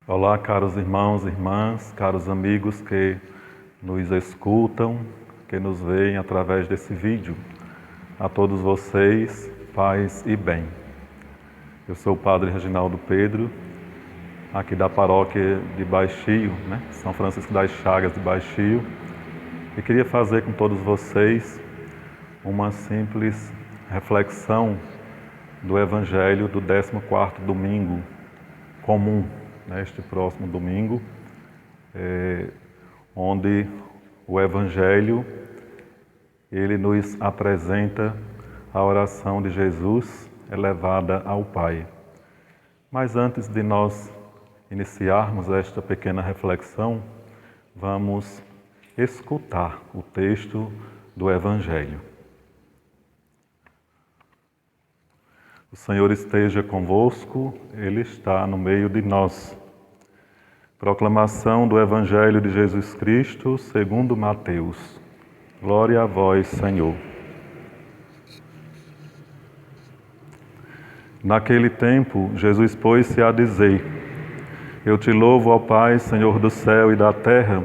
Olá, caros irmãos e irmãs, caros amigos que nos escutam, que nos veem através desse vídeo. A todos vocês, paz e bem. Eu sou o Padre Reginaldo Pedro, aqui da paróquia de Baixio, São Francisco das Chagas de Baixio, e queria fazer com todos vocês uma simples reflexão do Evangelho do 14º domingo comum, neste próximo domingo, onde o Evangelho ele nos apresenta a oração de Jesus elevada ao Pai. Mas antes de nós iniciarmos esta pequena reflexão, vamos escutar o texto do Evangelho. O Senhor esteja convosco, Ele está no meio de nós. Proclamação do Evangelho de Jesus Cristo, segundo Mateus. Glória a vós, Senhor. Naquele tempo, Jesus pôs-se a dizer: Eu te louvo, ó Pai, Senhor do céu e da terra,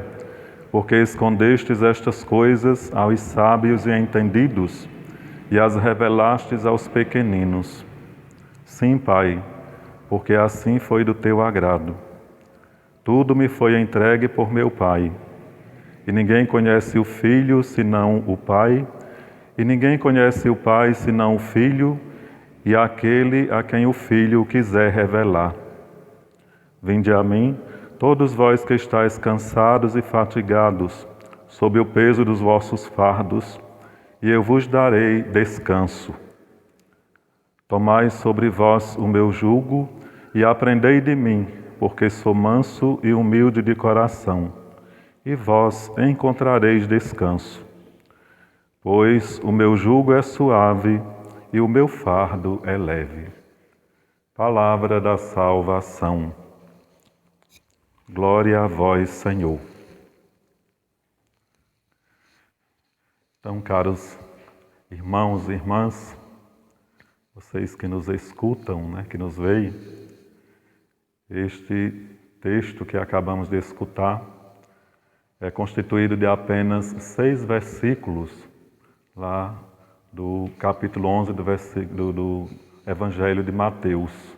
porque escondestes estas coisas aos sábios e entendidos e as revelastes aos pequeninos. Sim, Pai, porque assim foi do teu agrado. Tudo me foi entregue por meu Pai, e ninguém conhece o Filho senão o Pai, e ninguém conhece o Pai senão o Filho, e aquele a quem o Filho quiser revelar. Vinde a mim, todos vós que estáis cansados e fatigados, sob o peso dos vossos fardos, e eu vos darei descanso. Tomai sobre vós o meu jugo e aprendei de mim, porque sou manso e humilde de coração, e vós encontrareis descanso. Pois o meu jugo é suave e o meu fardo é leve. Palavra da salvação. Glória a vós, Senhor. Então, caros irmãos e irmãs, vocês que nos escutam, que nos veem, este texto que acabamos de escutar é constituído de apenas 6 versículos, lá do capítulo 11 do Evangelho de Mateus.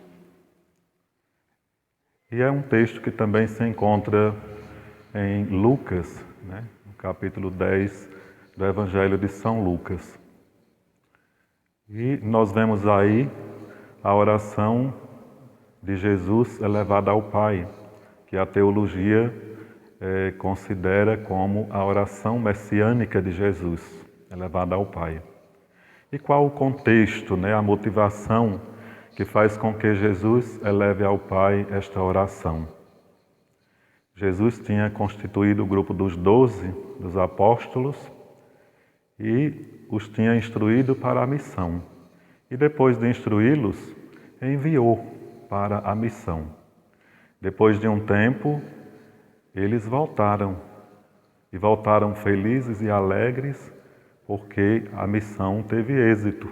E é um texto que também se encontra em Lucas, no capítulo 10 do Evangelho de São Lucas. E nós vemos aí a oração de Jesus elevada ao Pai, que a teologia considera como a oração messiânica de Jesus, elevada ao Pai. E qual o contexto, a motivação que faz com que Jesus eleve ao Pai esta oração? Jesus tinha constituído o grupo dos 12, dos apóstolos, e os tinha instruído para a missão. E depois de instruí-los, enviou para a missão. Depois de um tempo, eles voltaram. E voltaram felizes e alegres, porque a missão teve êxito.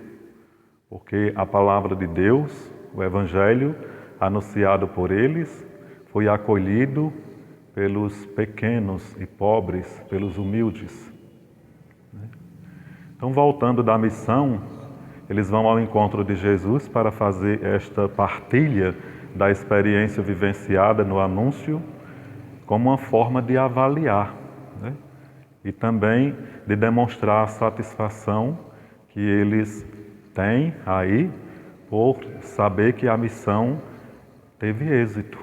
Porque a palavra de Deus, o Evangelho, anunciado por eles, foi acolhido pelos pequenos e pobres, pelos humildes. Então, voltando da missão, eles vão ao encontro de Jesus para fazer esta partilha da experiência vivenciada no anúncio, como uma forma de avaliar, e também de demonstrar a satisfação que eles têm aí por saber que a missão teve êxito.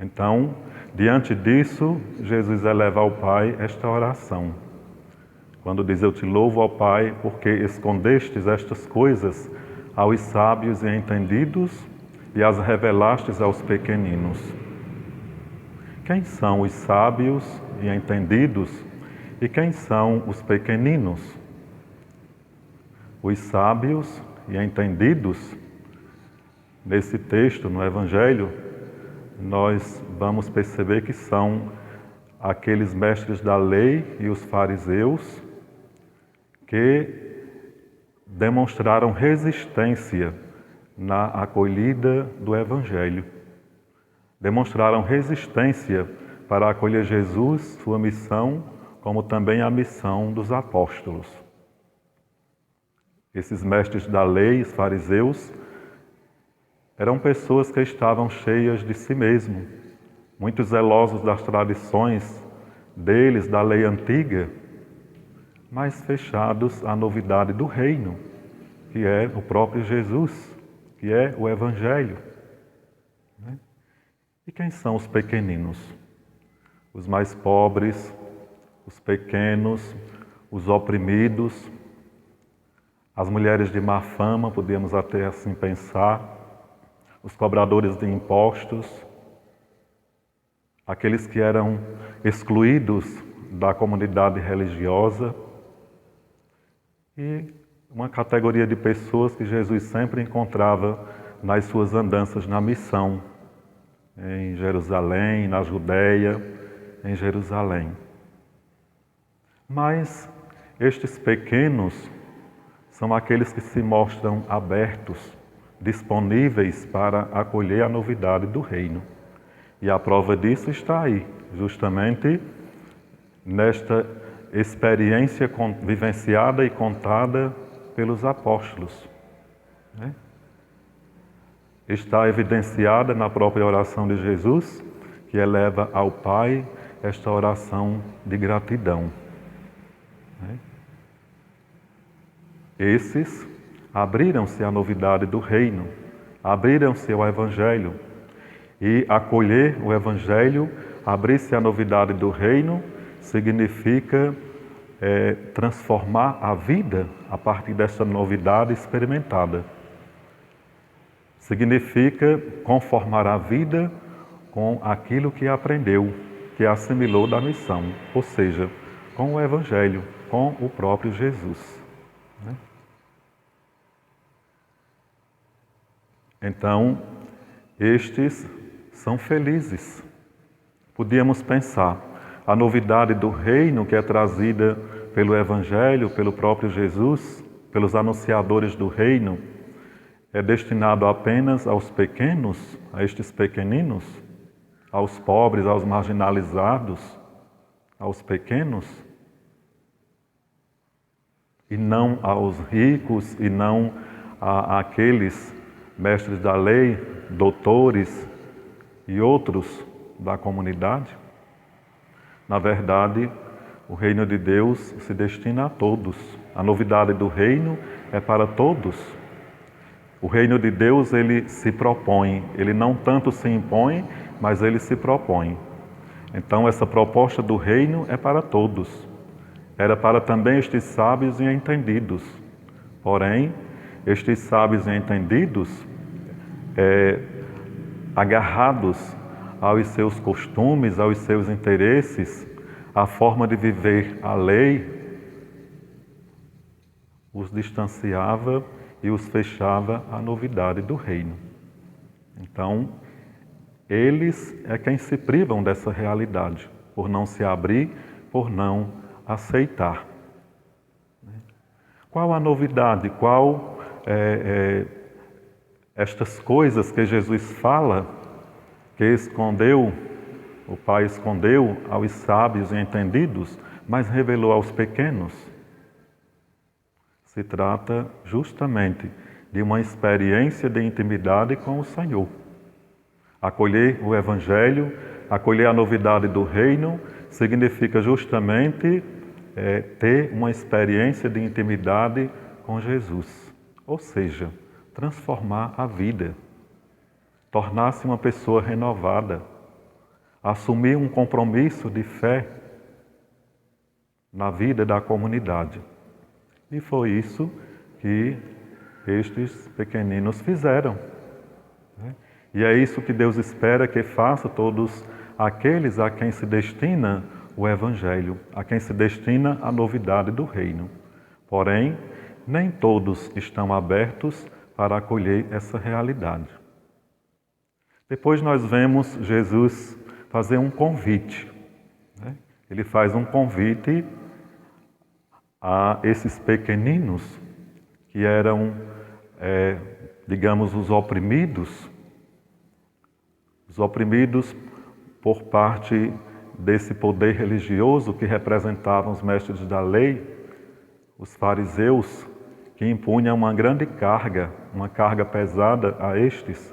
Então, diante disso, Jesus eleva ao Pai esta oração. Quando diz: Eu te louvo, ó Pai, porque escondestes estas coisas aos sábios e entendidos e as revelastes aos pequeninos. Quem são os sábios e entendidos e quem são os pequeninos? Os sábios e entendidos, nesse texto, no Evangelho, nós vamos perceber que são aqueles mestres da lei e os fariseus que demonstraram resistência na acolhida do Evangelho. demonstraram resistência para acolher Jesus, sua missão, como também a missão dos apóstolos. Esses mestres da lei, os fariseus, eram pessoas que estavam cheias de si mesmo, muito zelosos das tradições deles, da lei antiga, mas fechados à novidade do reino, que é o próprio Jesus, que é o Evangelho. E quem são os pequeninos? Os mais pobres, os pequenos, os oprimidos, as mulheres de má fama, podíamos até assim pensar, os cobradores de impostos, aqueles que eram excluídos da comunidade religiosa e uma categoria de pessoas que Jesus sempre encontrava nas suas andanças na missão, em Jerusalém, na Judéia, em Jerusalém. Mas estes pequenos são aqueles que se mostram abertos, disponíveis para acolher a novidade do reino. E a prova disso está aí, justamente nesta experiência vivenciada e contada pelos apóstolos. Está evidenciada na própria oração de Jesus, que eleva ao Pai esta oração de gratidão. Esses abriram-se à novidade do reino, abriram-se ao Evangelho. E acolher o Evangelho, abrir-se à novidade do reino, significa transformar a vida a partir dessa novidade experimentada. Significa conformar a vida com aquilo que aprendeu, que assimilou da missão, ou seja, com o Evangelho, com o próprio Jesus. Então, estes são felizes. Podíamos pensar, a novidade do reino que é trazida pelo Evangelho, pelo próprio Jesus, pelos anunciadores do reino, é destinado apenas aos pequenos, a estes pequeninos, aos pobres, aos marginalizados, aos pequenos, e não aos ricos, e não àqueles mestres da lei, doutores e outros da comunidade. Na verdade, o reino de Deus se destina a todos. A novidade do reino é para todos. O reino de Deus, ele se propõe, ele não tanto se impõe, mas ele se propõe. Então, essa proposta do reino é para todos. Era para também estes sábios e entendidos. Porém, estes sábios e entendidos, agarrados aos seus costumes, aos seus interesses, à forma de viver a lei, os distanciava e os fechava à novidade do reino. Então, eles é quem se privam dessa realidade, por não se abrir, por não aceitar. Qual a novidade? Qual estas coisas que Jesus fala, que escondeu, o Pai escondeu aos sábios e entendidos, mas revelou aos pequenos? Se trata justamente de uma experiência de intimidade com o Senhor. Acolher o Evangelho, acolher a novidade do reino, significa justamente ter uma experiência de intimidade com Jesus. Ou seja, transformar a vida, tornar-se uma pessoa renovada, assumir um compromisso de fé na vida da comunidade. E foi isso que estes pequeninos fizeram. E é isso que Deus espera que faça todos aqueles a quem se destina o Evangelho, a quem se destina a novidade do reino. Porém, nem todos estão abertos para acolher essa realidade. Depois nós vemos Jesus fazer um convite. Ele faz um convite a esses pequeninos que eram, digamos, os oprimidos, Os oprimidos por parte desse poder religioso que representavam os mestres da lei, os fariseus, que impunham uma grande carga, uma carga pesada a estes.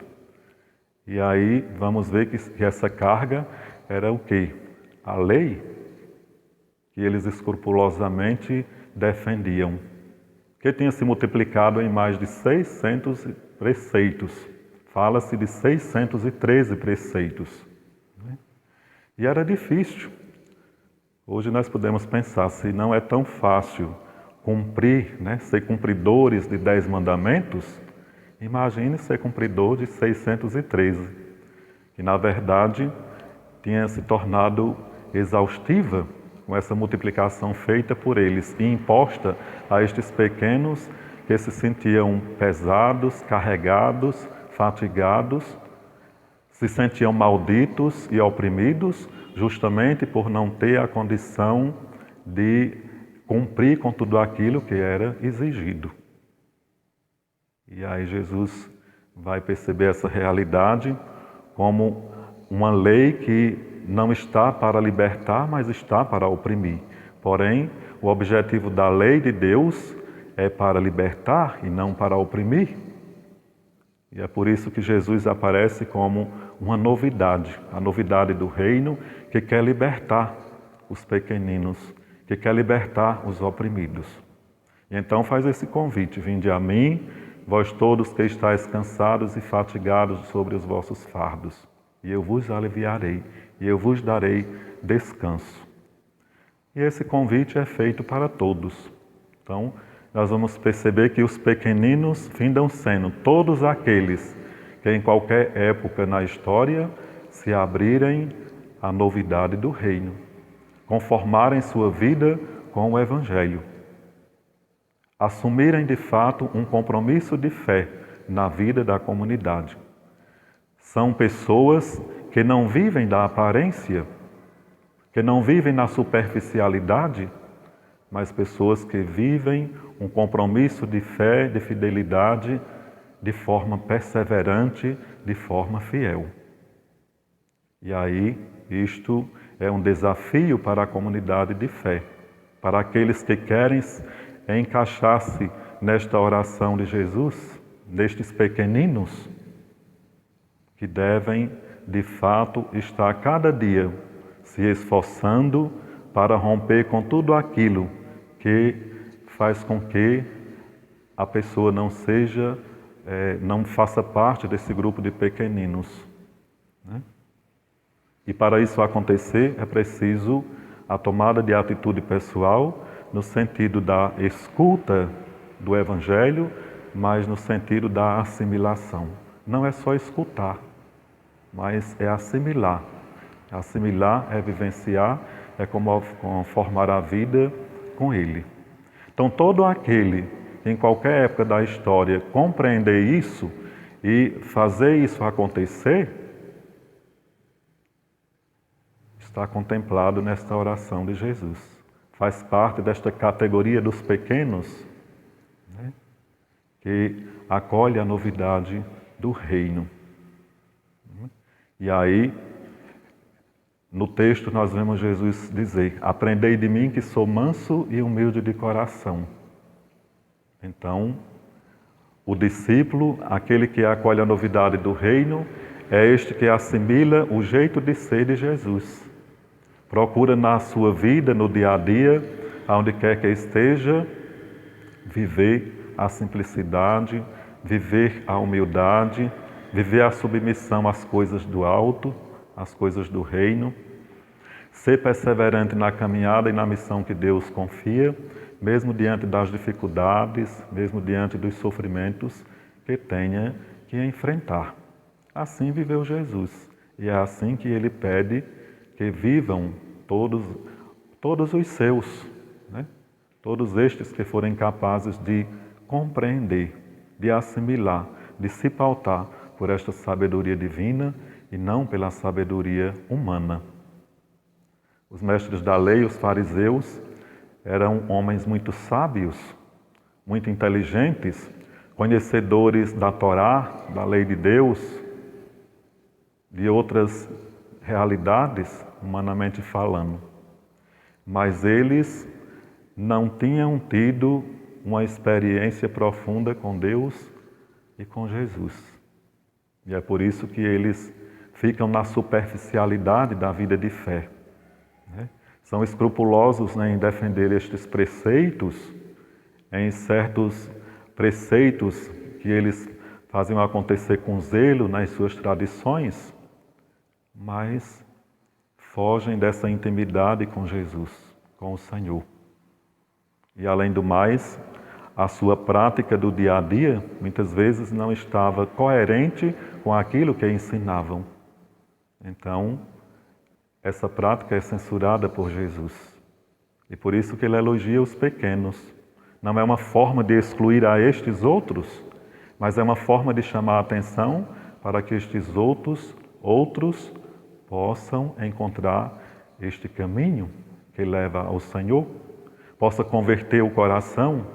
E aí vamos ver que essa carga era o quê? A lei que eles escrupulosamente defendiam, que tinha se multiplicado em mais de 600 preceitos. Fala-se de 613 preceitos. E era difícil. Hoje nós podemos pensar, se não é tão fácil cumprir, ser cumpridores de 10 mandamentos, imagine ser cumpridor de 613, que na verdade tinha se tornado exaustiva com essa multiplicação feita por eles e imposta a estes pequenos que se sentiam pesados, carregados, fatigados, se sentiam malditos e oprimidos justamente por não ter a condição de cumprir com tudo aquilo que era exigido. E aí Jesus vai perceber essa realidade como uma lei que não está para libertar, mas está para oprimir. Porém, o objetivo da lei de Deus é para libertar e não para oprimir. E é por isso que Jesus aparece como uma novidade, a novidade do reino que quer libertar os pequeninos, que quer libertar os oprimidos. E então faz esse convite: vinde a mim, vós todos que estáis cansados e fatigados sobre os vossos fardos, e eu vos aliviarei, e eu vos darei descanso. E esse convite é feito para todos. Então, nós vamos perceber que os pequeninos findam sendo todos aqueles que em qualquer época na história se abrirem à novidade do reino, conformarem sua vida com o Evangelho, assumirem de fato um compromisso de fé na vida da comunidade. São pessoas que não vivem da aparência, que não vivem na superficialidade, mas pessoas que vivem um compromisso de fé, de fidelidade, de forma perseverante, de forma fiel. E aí, isto é um desafio para a comunidade de fé, para aqueles que querem encaixar-se nesta oração de Jesus, nestes pequeninos, que devem, de fato, estar cada dia se esforçando para romper com tudo aquilo que faz com que a pessoa não faça parte desse grupo de pequeninos. E para isso acontecer, é preciso a tomada de atitude pessoal no sentido da escuta do Evangelho, mas no sentido da assimilação. Não é só escutar, mas é assimilar. Assimilar é vivenciar, é como formar a vida com Ele. Então, todo aquele que em qualquer época da história compreender isso e fazer isso acontecer, está contemplado nesta oração de Jesus. Faz parte desta categoria dos pequenos, que acolhe a novidade do reino. E aí, no texto nós vemos Jesus dizer: aprendei de mim que sou manso e humilde de coração. Então, o discípulo, aquele que acolhe a novidade do reino, é este que assimila o jeito de ser de Jesus. Procura na sua vida, no dia a dia, aonde quer que esteja, viver a simplicidade, viver a humildade, viver a submissão às coisas do alto, às coisas do reino, ser perseverante na caminhada e na missão que Deus confia, mesmo diante das dificuldades, mesmo diante dos sofrimentos que tenha que enfrentar. Assim viveu Jesus, e é assim que Ele pede que vivam todos os seus, todos estes que forem capazes de compreender, de assimilar, de se pautar por esta sabedoria divina e não pela sabedoria humana. Os mestres da lei, os fariseus, eram homens muito sábios, muito inteligentes, conhecedores da Torá, da lei de Deus, de outras realidades, humanamente falando. Mas eles não tinham tido uma experiência profunda com Deus e com Jesus. E é por isso que eles ficam na superficialidade da vida de fé. São escrupulosos em defender estes preceitos, em certos preceitos que eles faziam acontecer com zelo nas suas tradições, mas fogem dessa intimidade com Jesus, com o Senhor. E além do mais, a sua prática do dia a dia muitas vezes não estava coerente com aquilo que ensinavam. Então, essa prática é censurada por Jesus. E por isso que ele elogia os pequenos. Não é uma forma de excluir a estes outros, mas é uma forma de chamar a atenção para que estes outros possam encontrar este caminho que leva ao Senhor, possa converter o coração,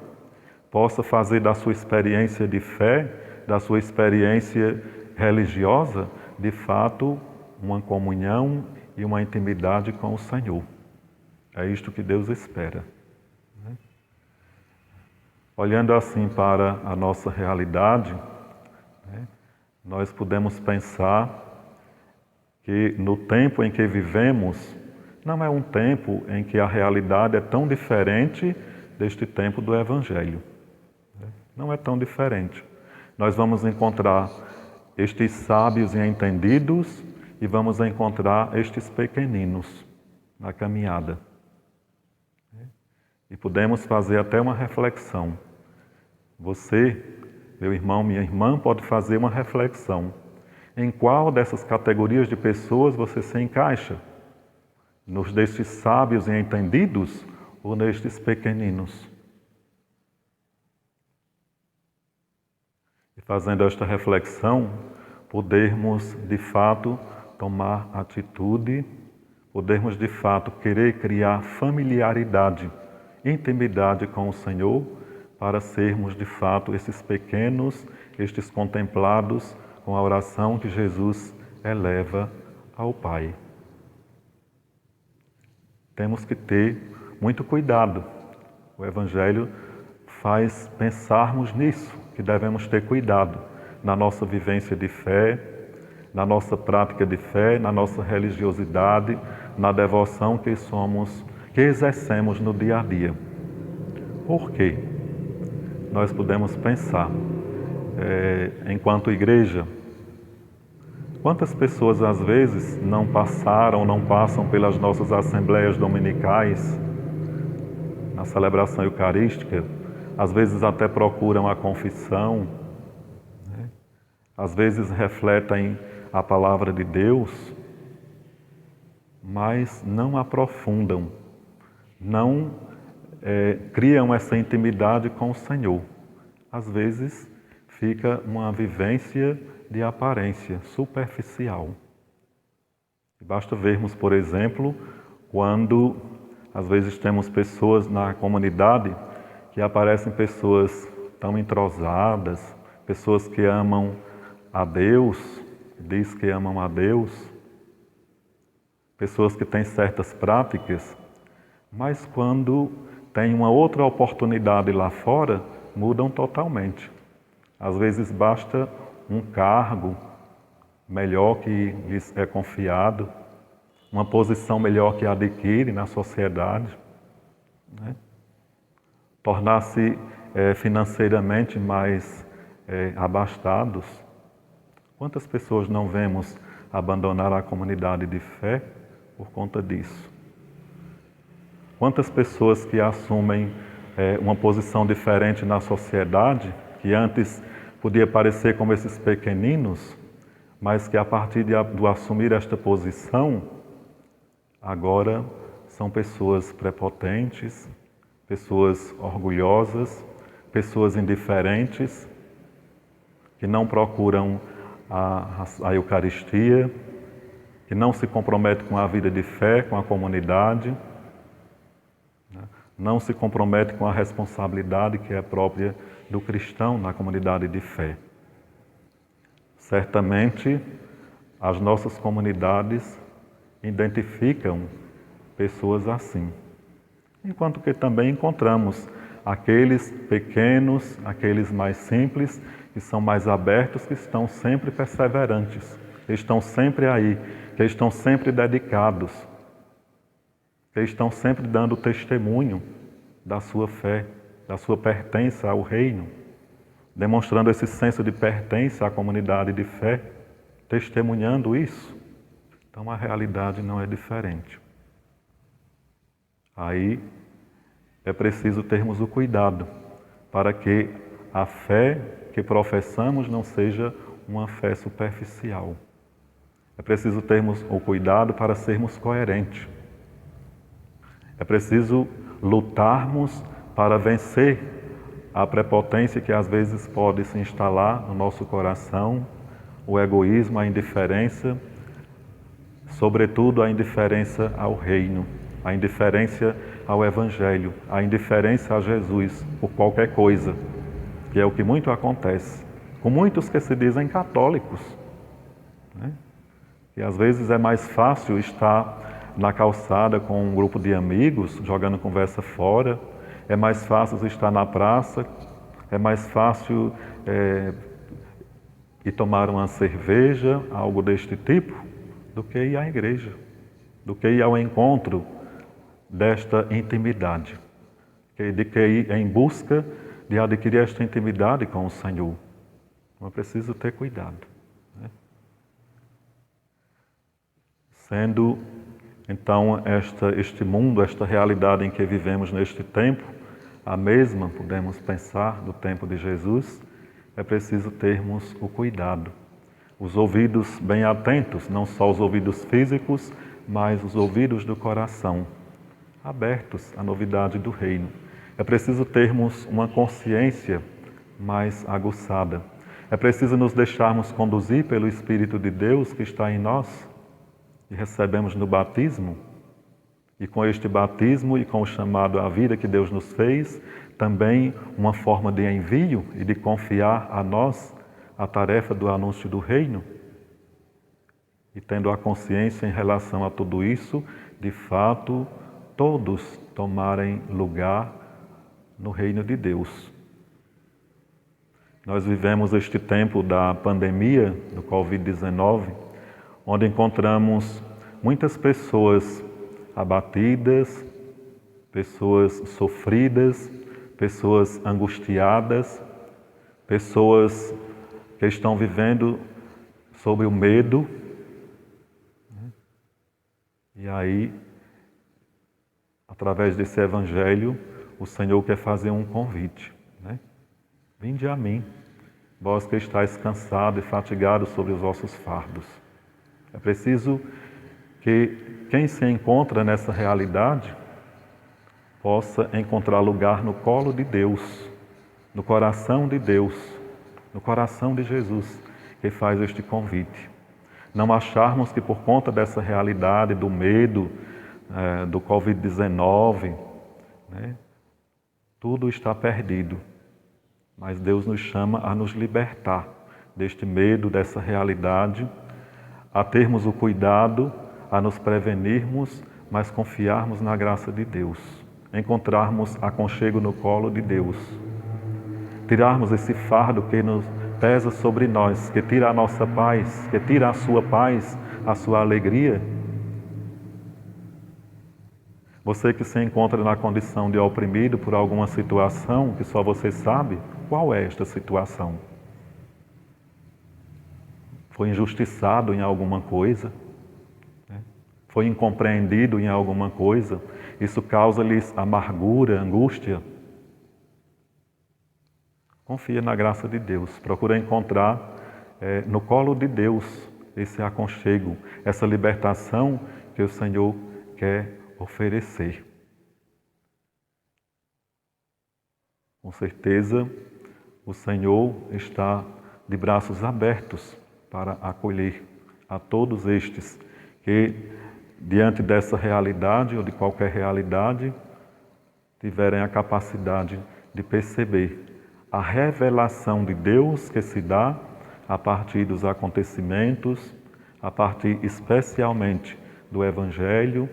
possa fazer da sua experiência de fé, da sua experiência religiosa, de fato, uma comunhão e uma intimidade com o Senhor. É isto que Deus espera. Olhando assim para a nossa realidade, nós podemos pensar que no tempo em que vivemos, não é um tempo em que a realidade é tão diferente deste tempo do Evangelho. Não é tão diferente. Nós vamos encontrar estes sábios e entendidos e vamos encontrar estes pequeninos na caminhada. E podemos fazer até uma reflexão. Você, meu irmão, minha irmã, pode fazer uma reflexão. Em qual dessas categorias de pessoas você se encaixa? Nos destes sábios e entendidos ou nestes pequeninos? E fazendo esta reflexão, podermos de fato tomar atitude, podermos de fato querer criar familiaridade, intimidade com o Senhor, para sermos de fato esses pequenos, estes contemplados com a oração que Jesus eleva ao Pai. Temos que ter muito cuidado. O Evangelho faz pensarmos nisso, que devemos ter cuidado na nossa vivência de fé, na nossa prática de fé, na nossa religiosidade, na devoção que exercemos no dia a dia. Por quê? Nós podemos pensar, enquanto igreja, quantas pessoas às vezes não passaram, não passam pelas nossas assembleias dominicais, na celebração eucarística, às vezes até procuram a confissão, às vezes refletem a palavra de Deus, mas não aprofundam, não criam essa intimidade com o Senhor. Às vezes fica uma vivência de aparência superficial. Basta vermos, por exemplo, quando às vezes temos pessoas na comunidade que aparecem pessoas tão entrosadas, pessoas que amam a Deus, diz que amam a Deus, pessoas que têm certas práticas, mas quando tem uma outra oportunidade lá fora, mudam totalmente. Às vezes basta um cargo melhor que lhes é confiado, uma posição melhor que adquire na sociedade, tornar-se financeiramente mais abastados. Quantas pessoas não vemos abandonar a comunidade de fé por conta disso? Quantas pessoas que assumem uma posição diferente na sociedade, que antes podia parecer como esses pequeninos, mas que a partir do assumir esta posição, agora são pessoas prepotentes, pessoas orgulhosas, pessoas indiferentes, que não procuram a Eucaristia, que não se comprometem com a vida de fé, com a comunidade, não se compromete com a responsabilidade que é própria do cristão na comunidade de fé. Certamente, as nossas comunidades identificam pessoas assim. Enquanto que também encontramos aqueles pequenos, aqueles mais simples, que são mais abertos, que estão sempre perseverantes, que estão sempre aí, que estão sempre dedicados, que estão sempre dando testemunho da sua fé, da sua pertença ao reino, demonstrando esse senso de pertença à comunidade de fé, testemunhando isso. Então a realidade não é diferente. Aí é preciso termos o cuidado para que a fé que professamos não seja uma fé superficial. É preciso termos o cuidado para sermos coerentes. É preciso lutarmos para vencer a prepotência que às vezes pode se instalar no nosso coração, o egoísmo, a indiferença, sobretudo a indiferença ao reino, a indiferença ao Evangelho, a indiferença a Jesus por qualquer coisa, que é o que muito acontece, com muitos que se dizem católicos, né? E às vezes é mais fácil estar na calçada com um grupo de amigos, jogando conversa fora, é mais fácil estar na praça, é mais fácil ir tomar uma cerveja, algo deste tipo, do que ir à igreja, do que ir ao encontro desta intimidade, de que ir em busca de adquirir esta intimidade com o Senhor. Então é preciso ter cuidado, né? Sendo então este mundo, esta realidade em que vivemos neste tempo, a mesma, podemos pensar, do tempo de Jesus, é preciso termos o cuidado. Os ouvidos bem atentos, não só os ouvidos físicos, mas os ouvidos do coração, abertos à novidade do reino. É preciso termos uma consciência mais aguçada. É preciso nos deixarmos conduzir pelo Espírito de Deus que está em nós, e recebemos no batismo, e com este batismo e com o chamado à vida que Deus nos fez, também uma forma de envio e de confiar a nós a tarefa do anúncio do reino. E tendo a consciência em relação a tudo isso, de fato, todos tomarem lugar no reino de Deus. Nós vivemos este tempo da pandemia do Covid-19, onde encontramos muitas pessoas abatidas, pessoas sofridas, pessoas angustiadas, pessoas que estão vivendo sob o medo. E aí, através desse Evangelho, o Senhor quer fazer um convite, né? Vinde a mim, vós que estáis cansados e fatigados sobre os vossos fardos. É preciso que quem se encontra nessa realidade possa encontrar lugar no colo de Deus, no coração de Deus, no coração de Jesus, que faz este convite. Não acharmos que por conta dessa realidade do medo, do Covid-19, né, tudo está perdido. Mas Deus nos chama a nos libertar deste medo, dessa realidade, a termos o cuidado, a nos prevenirmos, mas confiarmos na graça de Deus, encontrarmos aconchego no colo de Deus, tirarmos esse fardo que nos pesa sobre nós, que tira a nossa paz, que tira a sua paz, a sua alegria. Você que se encontra na condição de oprimido por alguma situação que só você sabe, qual é esta situação? Foi injustiçado em alguma coisa? Foi incompreendido em alguma coisa? Isso causa-lhes amargura, angústia? Confia na graça de Deus, procura encontrar no colo de Deus esse aconchego, essa libertação que o Senhor quer oferecer. Com certeza, o Senhor está de braços abertos para acolher a todos estes que, diante dessa realidade ou de qualquer realidade, tiverem a capacidade de perceber a revelação de Deus que se dá a partir dos acontecimentos, a partir especialmente do Evangelho,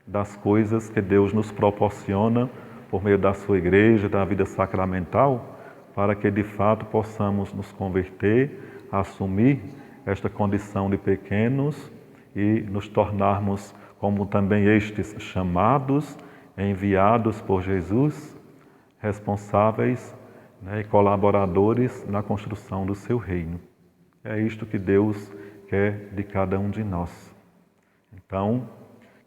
das coisas que Deus nos proporciona por meio da sua igreja, da vida sacramental, para que de fato possamos nos converter, assumir esta condição de pequenos e nos tornarmos como também estes chamados, enviados por Jesus, responsáveis, e colaboradores na construção do seu reino. É isto que Deus quer de cada um de nós. Então,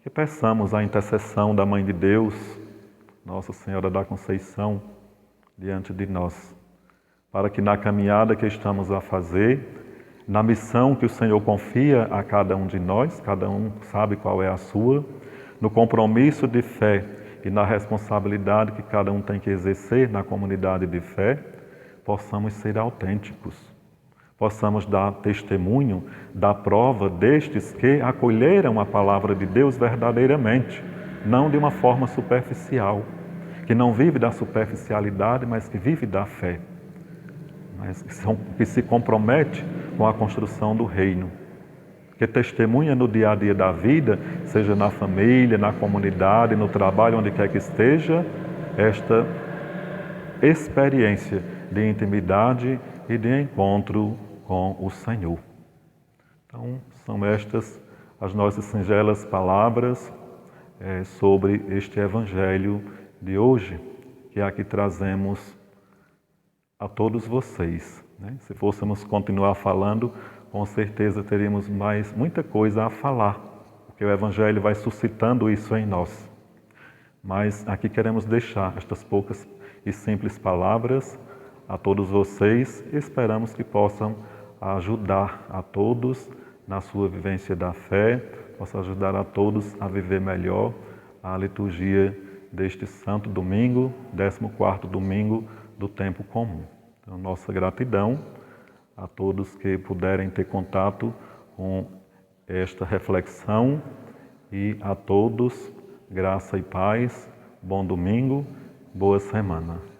que peçamos a intercessão da Mãe de Deus, Nossa Senhora da Conceição, diante de nós, para que na caminhada que estamos a fazer, na missão que o Senhor confia a cada um de nós, cada um sabe qual é a sua, no compromisso de fé e na responsabilidade que cada um tem que exercer na comunidade de fé, possamos ser autênticos, possamos dar testemunho da prova destes que acolheram a palavra de Deus verdadeiramente, não de uma forma superficial, que não vive da superficialidade, mas que vive da fé, mas que se compromete com a construção do reino, que testemunha no dia a dia da vida, seja na família, na comunidade, no trabalho, onde quer que esteja, esta experiência de intimidade e de encontro com o Senhor. Então, são estas as nossas singelas palavras sobre este Evangelho de hoje, que aqui trazemos a todos vocês. Se fôssemos continuar falando, com certeza teríamos muita coisa a falar, porque o Evangelho vai suscitando isso em nós. Mas aqui queremos deixar estas poucas e simples palavras a todos vocês e esperamos que possam ajudar a todos na sua vivência da fé, possa ajudar a todos a viver melhor a liturgia deste Santo Domingo, 14º domingo do tempo comum. Então, nossa gratidão a todos que puderem ter contato com esta reflexão e a todos, graça e paz, bom domingo, boa semana.